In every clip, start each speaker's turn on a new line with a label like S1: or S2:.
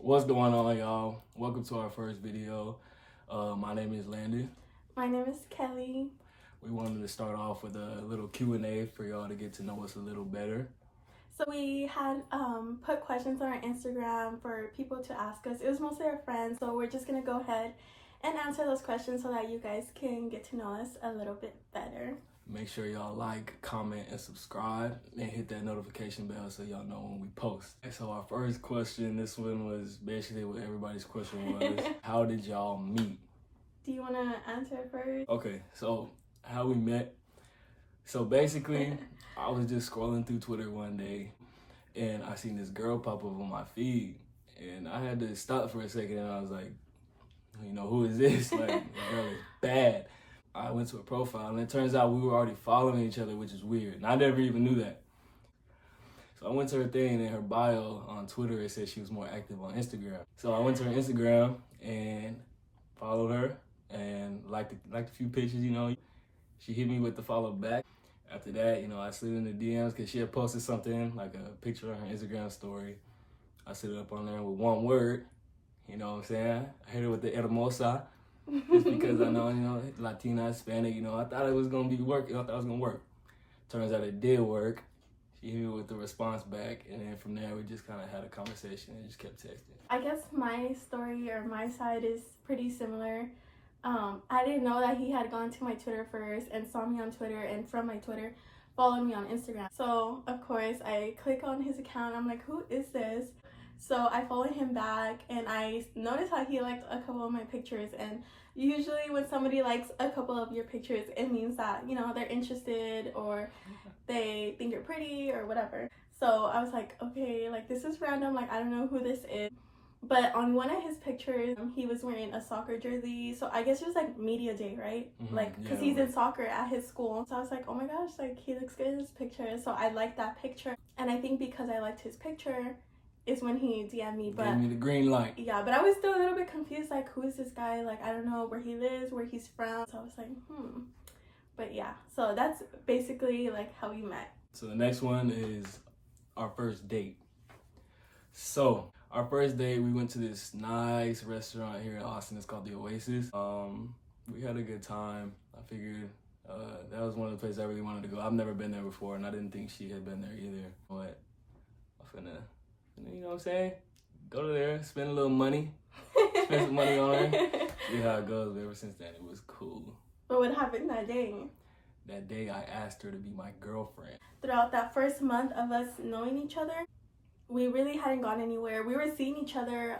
S1: What's going on, y'all? Welcome to our first video. My name is Landon.
S2: My name is Kelly.
S1: We wanted to start off with a little Q&A for y'all to get to know us a little better.
S2: So we had put questions on our Instagram for people to ask us. It was mostly our friends, so we're just gonna go ahead and answer those questions so that you guys can get to know us a little bit better.
S1: Make sure y'all like, comment, and subscribe, and hit that notification bell so y'all know when we post. So our first question, this one was basically what everybody's question was. How did y'all meet?
S2: Do you wanna answer first?
S1: Okay, so how we met. So basically, I was just scrolling through Twitter one day, and I seen this girl pop up on my feed, and I had to stop for a second, and I was like, who is this? Like, the girl is bad. I went to her profile, and it turns out we were already following each other, which is weird, and I never even knew that. So I went to her thing, and in her bio on Twitter, it said she was more active on Instagram. So I went to her Instagram and followed her, and liked a few pictures, She hit me with the follow back. After that, I slid in the DMs because she had posted something, like a picture on her Instagram story. I slid it up on there with one word, you know what I'm saying? I hit her with the hermosa, just because I know, Latina, Hispanic, I thought it was going to be work. I thought it was going to work. Turns out it did work. She hit me with the response back, and then from there, we just kind of had a conversation and just kept texting.
S2: I guess my story or my side is pretty similar. I didn't know that he had gone to my Twitter first and saw me on Twitter, and from my Twitter followed me on Instagram. So of course I click on his account. I'm like, who is this? So I followed him back, and I noticed how he liked a couple of my pictures. And usually when somebody likes a couple of your pictures, it means that they're interested or they think you're pretty or whatever. So I was like, okay, like this is random, like I don't know who this is. But on one of his pictures, he was wearing a soccer jersey. So I guess it was like media day, right?
S1: Mm-hmm.
S2: Like, because he's in soccer at his school. So I was like, oh my gosh, like he looks good in his picture. So I liked that picture. And I think because I liked his picture is when he DM'd me. But
S1: gave me the green light.
S2: Yeah, but I was still a little bit confused. Like, who is this guy? Like, I don't know where he lives, where he's from. So I was like, But yeah, so that's basically like how we met.
S1: So the next one is our first date. So our first date, we went to this nice restaurant here in Austin. It's called the Oasis. We had a good time. I figured that was one of the places I really wanted to go. I've never been there before, and I didn't think she had been there either. But I'm finna, you know what I'm saying? Go to there, spend a little money, spend some money on her. See how it goes. But ever since then, it was cool.
S2: But what happened that day?
S1: That day, I asked her to be my girlfriend.
S2: Throughout that first month of us knowing each other, we really hadn't gone anywhere. We were seeing each other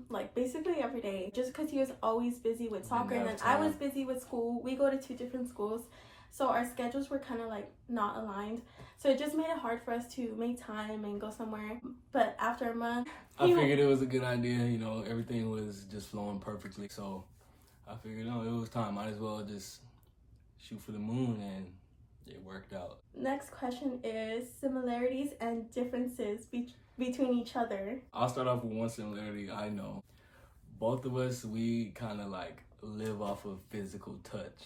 S2: like basically every day, just because he was always busy with soccer and then I was busy with school. We go to two different schools, so our schedules were kind of like not aligned. So it just made it hard for us to make time and go somewhere. But after a month,
S1: I figured it was a good idea. Everything was just flowing perfectly. So I figured, it was time. Might as well just shoot for the moon, and it worked out.
S2: Next question is similarities and differences between each other.
S1: I'll start off with one similarity I know. Both of us, we kind of like live off of physical touch.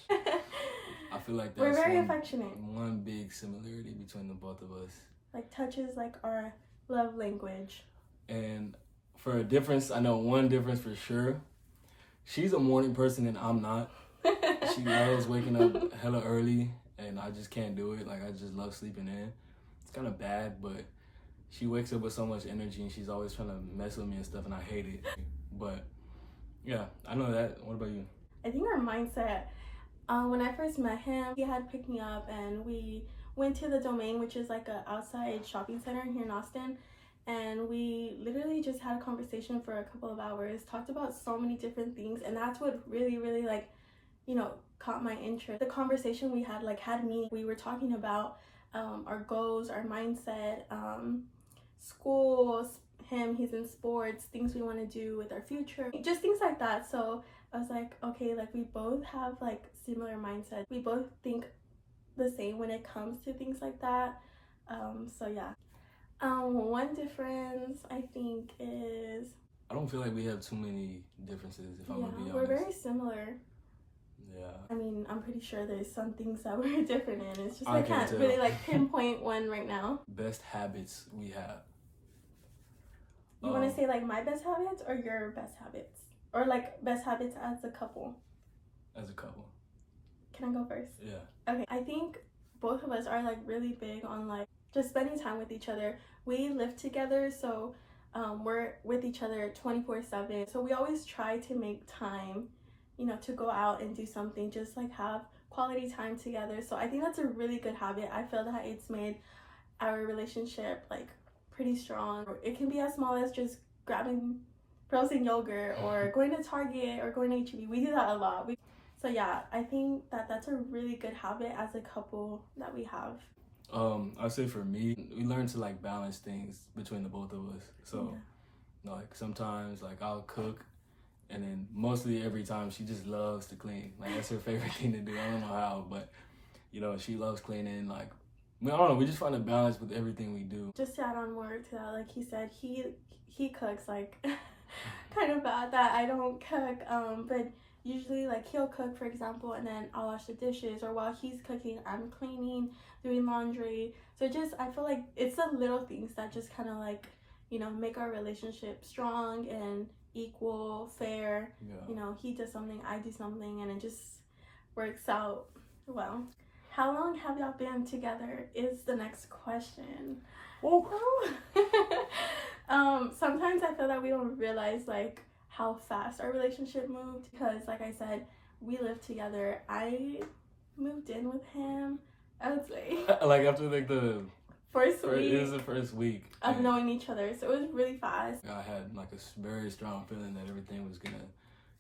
S1: I feel like that's
S2: we're very affectionate.
S1: One big similarity between the both of us.
S2: Like touch is like our love language.
S1: And for a difference, I know one difference for sure. She's a morning person and I'm not. She loves waking up hella early, and I just can't do it. Like, I just love sleeping in. It's kind of bad, but she wakes up with so much energy, and she's always trying to mess with me and stuff, and I hate it. But yeah, I know that. What about you?
S2: I think our mindset, when I first met him, he had picked me up, and we went to the Domain, which is like a outside shopping center here in Austin. And we literally just had a conversation for a couple of hours, talked about so many different things, and that's what really, really like, caught my interest. The conversation we had we were talking about our goals, our mindset, schools, he's in sports, things we want to do with our future, just things like that. So I was like, okay, like we both have like similar mindsets. We both think the same when it comes to things like that. So yeah. One difference I think is
S1: I don't feel like we have too many differences, if I'm gonna be honest.
S2: We're very similar.
S1: Yeah.
S2: I mean, I'm pretty sure there's some things that we're different in. It's just I can't really like pinpoint one right now.
S1: Best habits we have.
S2: You want to say like my best habits or your best habits? Or like best habits as a couple?
S1: As a couple.
S2: Can I go first?
S1: Yeah.
S2: Okay, I think both of us are like really big on like just spending time with each other. We live together, so we're with each other 24/7. So we always try to make time, you know, to go out and do something, just like have quality time together. So I think that's a really good habit. I feel that it's made our relationship like pretty strong. It can be as small as just grabbing frozen yogurt or going to Target or going to H-E-B. We do that a lot. So yeah, I think that that's a really good habit as a couple that we have.
S1: I'd say for me, we learn to like balance things between the both of us. So like sometimes like I'll cook, and then mostly every time she just loves to clean. Like that's her favorite thing to do. I don't know how, but you know, she loves cleaning. Like I don't know, we just find a balance with everything we do.
S2: Just to add on more to that, like he said, he cooks like kind of bad that I don't cook. But usually like he'll cook, for example, and then I'll wash the dishes, or while he's cooking I'm cleaning, doing laundry. So just I feel like it's the little things that just kind of like, you know, make our relationship strong and equal, fair. You know, he does something, I do something, and it just works out well. How long have y'all been together is the next question. Sometimes I feel that we don't realize like how fast our relationship moved, because like I said, we live together. I moved in with him, I would say
S1: like after like the
S2: first week.
S1: It was the first week
S2: of knowing each other, so it was really fast.
S1: I had like a very strong feeling that everything was gonna,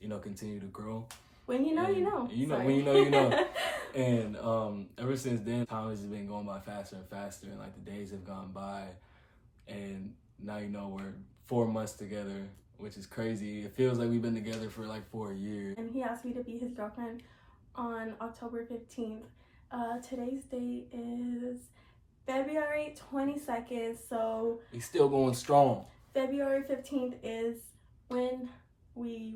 S1: you know, continue to grow.
S2: When you know, you know.
S1: You know, when you know, you know. And ever since then, time has been going by faster and faster, and like the days have gone by, and now you know we're 4 months together, which is crazy. It feels like we've been together for like 4 years.
S2: And he asked me to be his girlfriend on October 15th. Today's date is February 22nd, so
S1: he's still going strong.
S2: February 15th is when we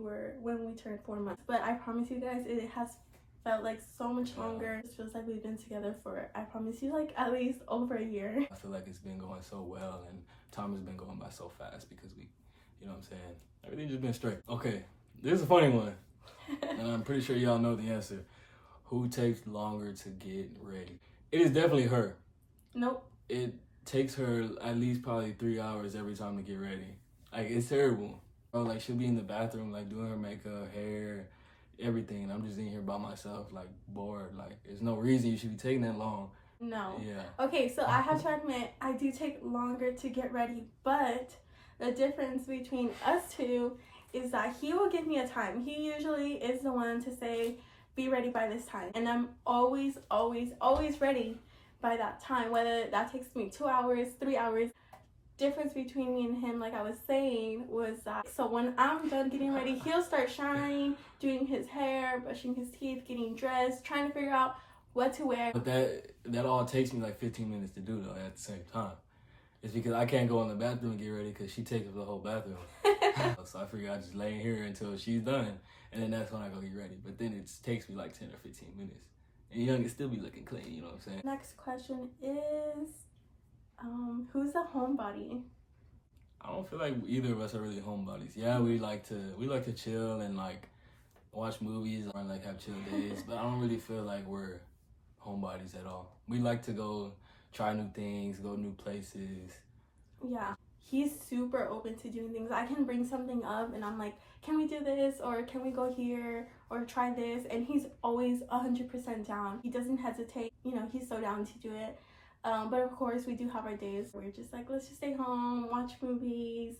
S2: turned 4 months. But I promise you guys, it has felt like so much longer. It feels like we've been together for, I promise you, like at least over a year.
S1: I feel like it's been going so well, and time has been going by so fast because we, you know what I'm saying, everything's just been straight. Okay, this is a funny one, and I'm pretty sure y'all know the answer. Who takes longer to get ready? It is definitely her.
S2: Nope.
S1: It takes her at least probably 3 hours every time to get ready. Like, it's terrible. Bro, like, she'll be in the bathroom, like, doing her makeup, hair, everything, and I'm just in here by myself, like, bored. Like, there's no reason you should be taking that long.
S2: No.
S1: Yeah.
S2: Okay, so I have to admit, I do take longer to get ready, but the difference between us two is that he will give me a time. He usually is the one to say, be ready by this time. And I'm always, always, always ready by that time, whether that takes me 2 hours, 3 hours. Difference between me and him, like I was saying, was that so when I'm done getting ready, he'll start shining, doing his hair, brushing his teeth, getting dressed, trying to figure out what to wear.
S1: But that all takes me like 15 minutes to do, though, at the same time. It's because I can't go in the bathroom and get ready because she takes up the whole bathroom. So I figure I just lay in here until she's done, and then that's when I go get ready. But then it takes me like 10 or 15 minutes. And you know, you still be looking clean, you know what I'm saying?
S2: Next question is, who's the homebody?
S1: I don't feel like either of us are really homebodies. Yeah, we like to chill and like watch movies or like have chill days, but I don't really feel like we're homebodies at all. We like to go try new things, go new places.
S2: Yeah, he's super open to doing things. I can bring something up and I'm like, can we do this, or can we go here, or try this? And he's always 100% down. He doesn't hesitate. You know, he's so down to do it. But of course, we do have our days where we're just like, let's just stay home, watch movies,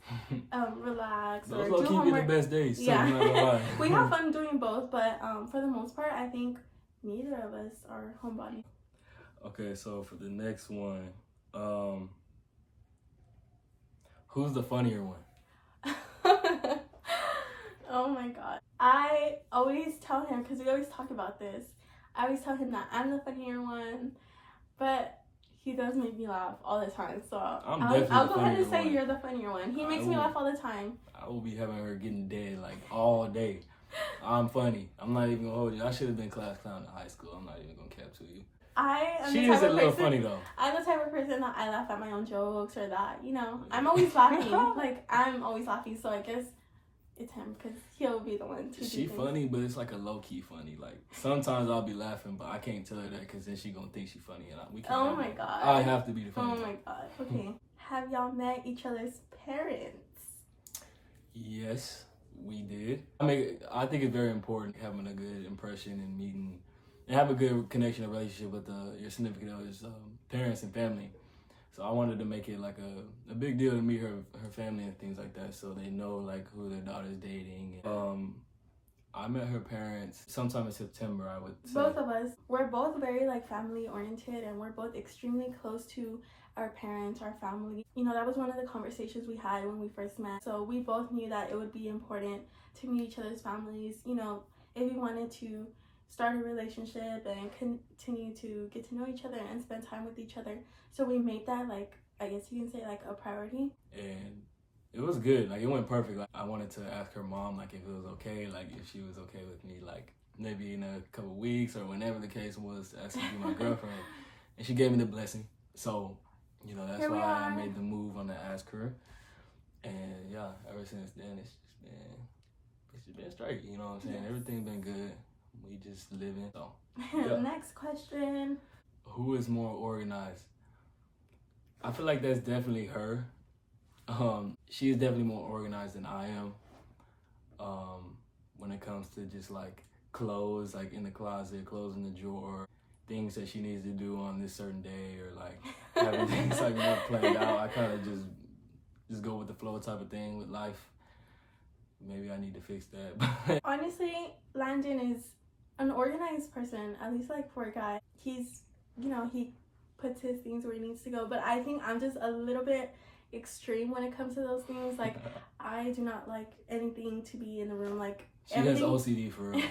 S2: relax,
S1: Those
S2: or do homework.
S1: The best days.
S2: Yeah, we have fun doing both, but for the most part, I think neither of us are homebody.
S1: Okay, so for the next one, who's the funnier one?
S2: Oh my god. I always tell him, because we always talk about this, I always tell him that I'm the funnier one, but he does make me laugh all the time, so I'll go ahead and say you're the funnier one. He makes me laugh all the time.
S1: I will be having her getting dead like all day. I'm funny. I'm not even gonna hold you. I should have been class clown in high school. I'm not even gonna cap to you.
S2: I am
S1: She
S2: the
S1: is
S2: type
S1: a
S2: of
S1: little
S2: person,
S1: funny though.
S2: I'm the type of person that I laugh at my own jokes or that, you know, I'm always laughing. Like, I'm always laughing, so I guess it's him because he'll be the one to do
S1: She
S2: things.
S1: funny, but it's like a low key funny. Like sometimes I'll be laughing, but I can't tell her that because then she gonna think she funny, and we can't.
S2: Oh my god.
S1: I have to be the funny.
S2: Oh my god. Okay. Have y'all met each other's parents?
S1: Yes, we did. I think it's very important having a good impression and meeting, and have a good connection and relationship with your significant other's parents and family. So I wanted to make it like a big deal to meet her family and things like that, so they know like who their daughter's dating. I met her parents sometime in September, I would say.
S2: Both of us, we're both very like family oriented, and we're both extremely close to our parents, our family. You know, that was one of the conversations we had when we first met. So we both knew that it would be important to meet each other's families, you know, if we wanted to start a relationship and continue to get to know each other and spend time with each other. So we made that, like, I guess you can say, like, a priority.
S1: And it was good. Like, it went perfect. Like, I wanted to ask her mom, like, if it was okay, like, if she was okay with me, like, maybe in a couple weeks or whenever the case was, to ask her to be my girlfriend. And she gave me the blessing. So, you know, that's why I made the move on to ask her. And, yeah, ever since then, it's just been straight. You know what I'm saying? Yes. Everything's been good. We just living. So, yeah.
S2: Next question.
S1: Who is more organized? I feel like that's definitely her. She is definitely more organized than I am. When it comes to just like clothes, like in the closet, clothes in the drawer, things that she needs to do on this certain day, or like having things like more planned out. I kind of just go with the flow type of thing with life. Maybe I need to fix that.
S2: Honestly, Landon is an organized person, at least like for a guy. He's, you know, he puts his things where he needs to go, but I think I'm just a little bit extreme when it comes to those things. Like, I do not like anything to be in the room. Like,
S1: she has OCD for real.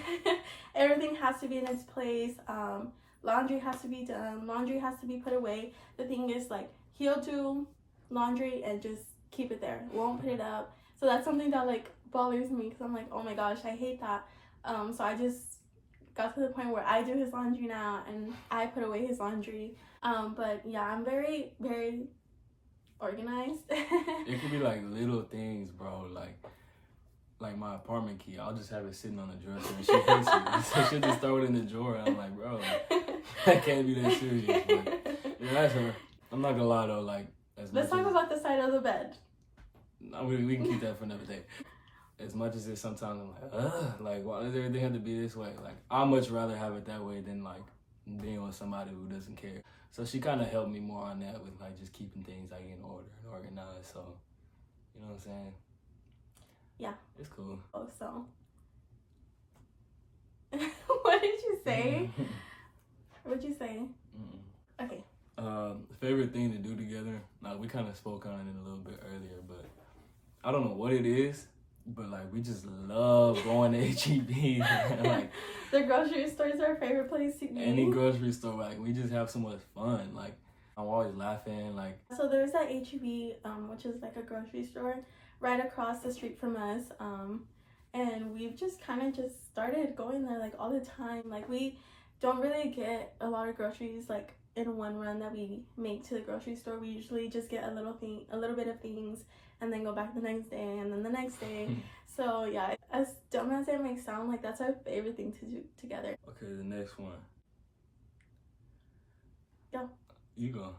S2: Everything has to be in its place. Laundry has to be done. Laundry has to be put away. The thing is, like, he'll do laundry and just keep it there. Won't put it up. So that's something that, like, bothers me because I'm like, oh my gosh, I hate that. So I just got to the point where I do his laundry now and I put away his laundry. But yeah, I'm very, very organized.
S1: It could be like little things, bro. Like my apartment key, I'll just have it sitting on the dresser and she hates it. So she'll just throw it in the drawer and I'm like, bro, that can't be that serious. But yeah, that's her. I'm not gonna lie though, like,
S2: let's talk about the side of the bed.
S1: No, we can keep that for another day. As much as it sometimes I'm like, ugh, like, why does everything have to be this way? Like, I'd much rather have it that way than like being with somebody who doesn't care. So she kind of helped me more on that with like just keeping things like in order and organized. So, you know what I'm saying?
S2: Yeah.
S1: It's cool.
S2: Oh, so. What did you say? What'd you say? Okay.
S1: Favorite thing to do together? Now, we kind of spoke on it a little bit earlier, but I don't know what it is, but like we just love going to H-E-B. Like,
S2: the grocery store is our favorite place to be.
S1: Any grocery store, like we just have so much fun. Like, I'm always laughing. Like,
S2: so there's that H-E-B, which is like a grocery store right across the street from us, and we've just kind of just started going there like all the time. Like, we don't really get a lot of groceries like in one run that we make to the grocery store. We usually just get a little bit of things and then go back the next day and then the next day. So yeah, as dumb as it may sound, like that's our favorite thing to do together.
S1: Okay, the next one.
S2: Go.
S1: You go.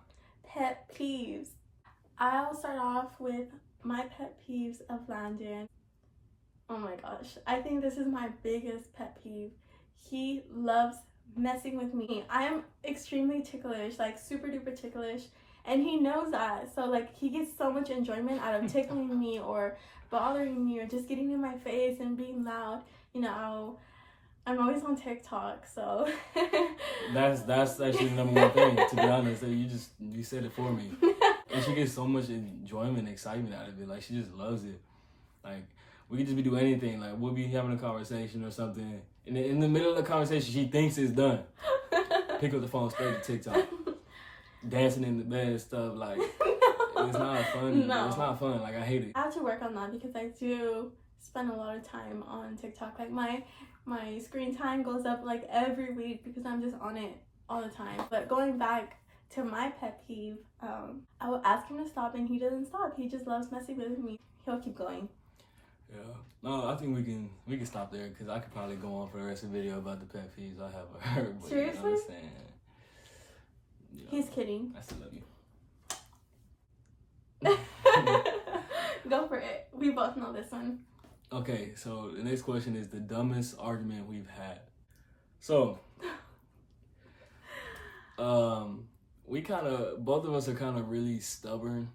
S2: Pet peeves. I'll start off with my pet peeves of Landon. Oh my gosh, I think this is my biggest pet peeve. He loves messing with me. I am extremely ticklish, like super duper ticklish, and he knows that. So like he gets so much enjoyment out of tickling me or bothering me or just getting in my face and being loud. You know, I'm always on TikTok, so
S1: that's actually the number one thing, to be honest. You said it for me. And she gets so much enjoyment and excitement out of it. Like, she just loves it. Like, we could just be doing anything. Like, we'll be having a conversation or something, and in the middle of the conversation, she thinks it's done. Pick up the phone, straight to TikTok. Dancing in the bed and stuff. Like, it's not fun. No. It's not fun. Like, I hate it.
S2: I have to work on that because I do spend a lot of time on TikTok. Like, my screen time goes up like every week because I'm just on it all the time. But going back to my pet peeve, I will ask him to stop and he doesn't stop. He just loves messing with me. He'll keep going.
S1: Yeah. No, I think we can stop there because I could probably go on for the rest of the video about the pet peeves I have with her. But
S2: Seriously?
S1: You understand? You know,
S2: He's kidding.
S1: I still love you.
S2: Go for it. We both know this one.
S1: Okay, so the next question is the dumbest argument we've had. So, we both of us are kind of really stubborn.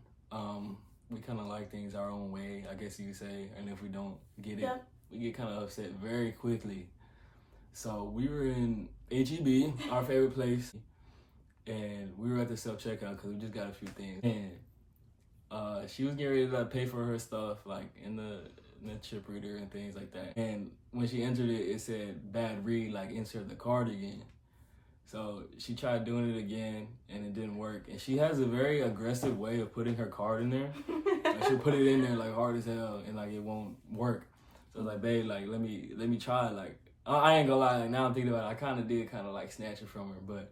S1: We kind of like things our own way, I guess you could say. And if we don't get it,
S2: Yep.
S1: we get kind of upset very quickly. So we were in HEB, our favorite place, and we were at the self-checkout because we just got a few things. And she was getting ready to pay for her stuff, like in the chip reader and things like that. And when she entered it, it said bad read, like insert the card again. So she tried doing it again and it didn't work. And she has a very aggressive way of putting her card in there. Like she'll put it in there like hard as hell and like it won't work. So I was like, babe, like let me try. Like I ain't gonna lie, like now I'm thinking about it, I kinda did like snatch it from her, but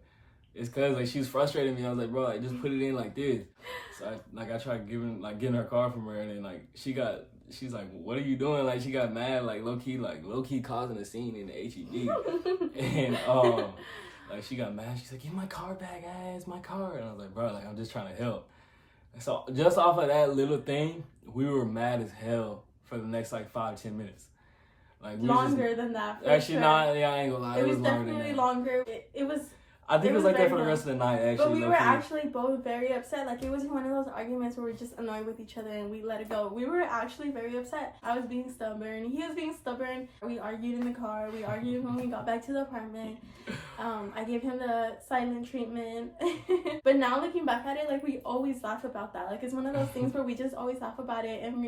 S1: it's cause like she was frustrating me. I was like, bro, like just put it in like this. So I tried getting her card from her and then like she's like, what are you doing? Like she got mad, like low key causing a scene in the HEB. And like she got mad. She's like, "Give my card back, guys, my card." And I was like, "Bro, like I'm just trying to help." And so just off of that little thing, we were mad as hell for the next like 5-10 minutes. Like
S2: longer than that.
S1: Actually,
S2: sure.
S1: not. Yeah, I ain't gonna lie.
S2: It was
S1: longer
S2: definitely
S1: than that.
S2: longer. It was.
S1: I think it was like that for the
S2: long.
S1: rest of the night. Actually,
S2: But we were actually both very upset. Like it was one of those arguments where we're just annoyed with each other and we let it go. We were actually very upset. I was being stubborn. He was being stubborn. We argued in the car. We argued when we got back to the apartment. I gave him the silent treatment. But now looking back at it, like we always laugh about that. Like it's one of those things where we just always laugh about it and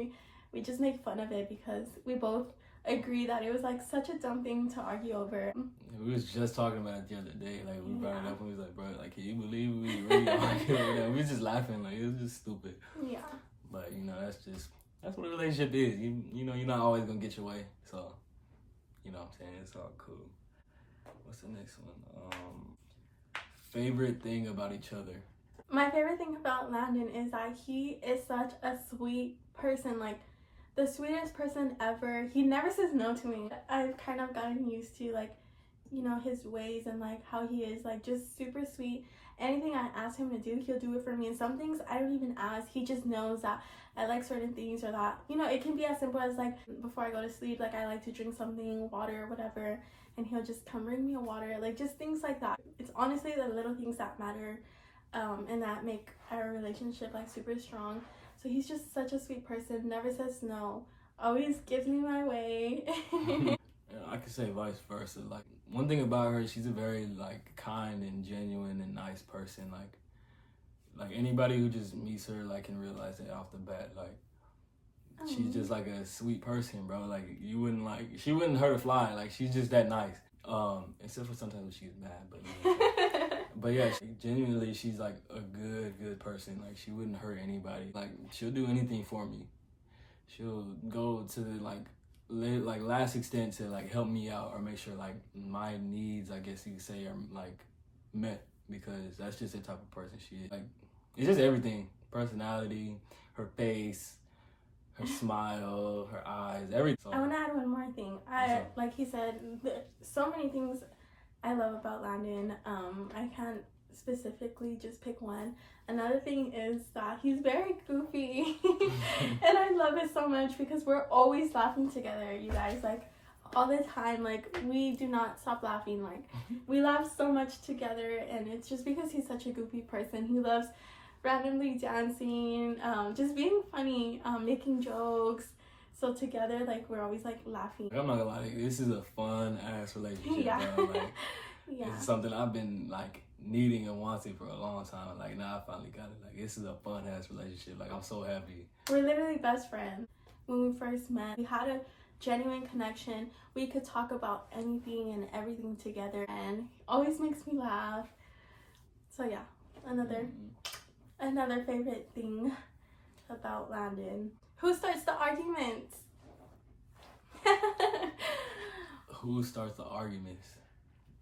S2: we just make fun of it because we both agree that it was like such a dumb thing to argue over.
S1: We was just talking about it the other day. Like we brought it up and we was like, bro, like can you believe we really argued over that? We was just laughing, like it was just stupid.
S2: Yeah.
S1: But you know, that's what a relationship is. You know, you're not always gonna get your way. So, you know what I'm saying? It's all cool. What's the next one? Favorite thing about each other.
S2: My favorite thing about Landon is that he is such a sweet person. Like the sweetest person ever. He never says no to me. I've kind of gotten used to like, you know, his ways and like how he is like just super sweet. Anything I ask him to do, he'll do it for me. And some things I don't even ask. He just knows that I like certain things or that, you know, it can be as simple as like before I go to sleep, like I like to drink something, water or whatever, and he'll just come bring me a water, like just things like that. It's honestly the little things that matter and that make our relationship like super strong. So he's just such a sweet person, never says no, always gives me my way.
S1: I could say vice versa. Like one thing about her, she's a very like kind and genuine and nice person. Like anybody who just meets her like can realize that off the bat. Like she's just like a sweet person, bro. Like she wouldn't hurt a fly. Like she's just that nice. Except for sometimes when she's mad, but but yeah, genuinely she's like a good person. Like she wouldn't hurt anybody. Like she'll do anything for me. She'll go to the like last extent to like help me out or make sure like my needs, I guess you could say, are like met, because that's just the type of person she is. Like it's just everything. Personality, her face, her smile, her eyes, everything. So,
S2: I want to add one more thing. Like he said, so many things I love about Landon. I can't specifically just pick one. Another thing is that he's very goofy and I love it so much because we're always laughing together, you guys, like all the time. Like we do not stop laughing. Like we laugh so much together, and it's just because he's such a goofy person. He loves randomly dancing, just being funny, making jokes. So together, like we're always like laughing.
S1: I'm not gonna lie, this is a fun ass relationship.
S2: Yeah.
S1: Bro. Like
S2: Yeah.
S1: This is something I've been like needing and wanting for a long time. Like now I finally got it. Like this is a fun ass relationship. Like I'm so happy.
S2: We're literally best friends. When we first met, we had a genuine connection. We could talk about anything and everything together, and always makes me laugh. So yeah, another favorite thing about Landon. Who starts the arguments?
S1: Who starts the arguments?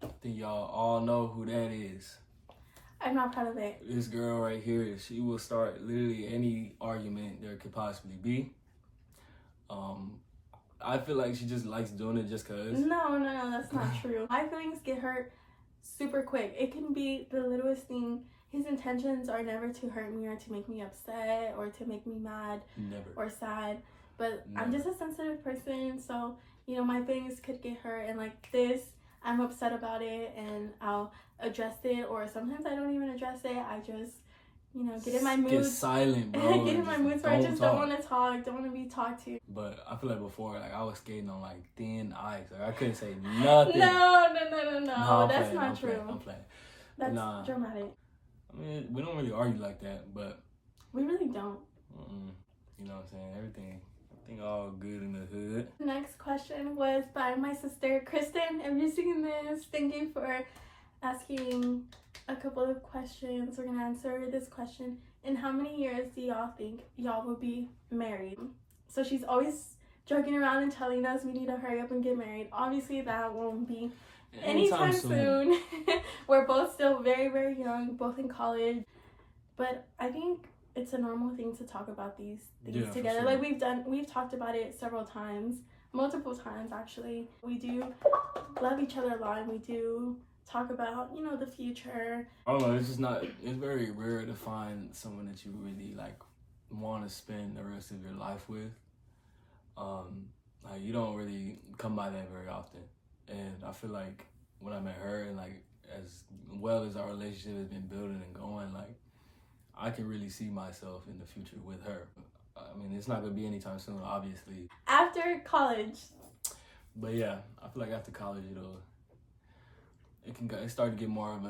S1: I think y'all all know who that is.
S2: I'm not proud of it.
S1: This girl right here, she will start literally any argument there could possibly be. I feel like she just likes doing it just cause.
S2: No, that's not true. My feelings get hurt super quick. It can be the littlest thing. His intentions are never to hurt me or to make me upset or to make me mad
S1: Never.
S2: or sad. But
S1: Never.
S2: I'm just a sensitive person, so you know my feelings could get hurt. And like this, I'm upset about it, and I'll address it. Or sometimes I don't even address it. I just, you know, get in my mood.
S1: Get silent, bro.
S2: Get in my mood where I just don't want to talk, don't want to be talked to.
S1: But I feel like before, like I was skating on like thin ice. Like I couldn't say nothing.
S2: No. That's not true.
S1: I'm playing.
S2: That's dramatic.
S1: I mean, we don't really argue like that, but
S2: we really don't.
S1: You know what I'm saying? Everything all good in the hood.
S2: The next question was by my sister Kristen. If you're seeing this, thank you for asking a couple of questions. We're gonna answer this question. In how many years do y'all think y'all will be married? So she's always joking around and telling us we need to hurry up and get married. Obviously that won't be anytime soon. We're both still very, very young, both in college. But I think it's a normal thing to talk about these things together. Sure. Like we've talked about it several times, multiple times actually. We do love each other a lot, and we do talk about, you know, the future.
S1: I don't know, it's very rare to find someone that you really like want to spend the rest of your life with. Like you don't really come by that very often. And I feel like when I met her, and like as well as our relationship has been building and going, like I can really see myself in the future with her. I mean, it's not gonna be anytime soon, obviously.
S2: After college.
S1: But yeah, I feel like after college, it started to get more of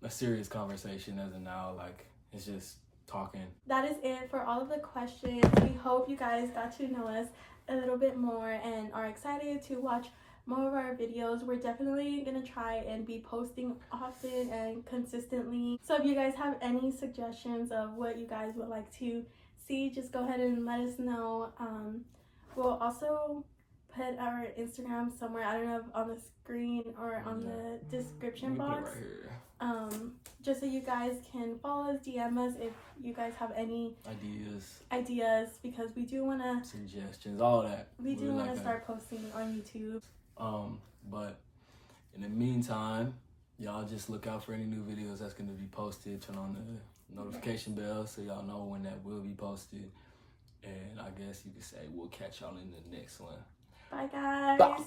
S1: a serious conversation, as in now, like it's just talking.
S2: That is it for all of the questions. We hope you guys got to know us a little bit more and are excited to watch more of our videos. We're definitely gonna try and be posting often and consistently. So if you guys have any suggestions of what you guys would like to see, just go ahead and let us know. We'll also put our Instagram somewhere, I don't know if on the screen or on the description box,
S1: right here.
S2: Just so you guys can follow us, DM us if you guys have any ideas, because we do want to
S1: suggestions, all that.
S2: We do want to start posting on YouTube.
S1: But in the meantime, y'all just look out for any new videos that's going to be posted. Turn on the notification bell so y'all know when that will be posted. And I guess you could say we'll catch y'all in the next one.
S2: Bye, guys.
S1: Bye.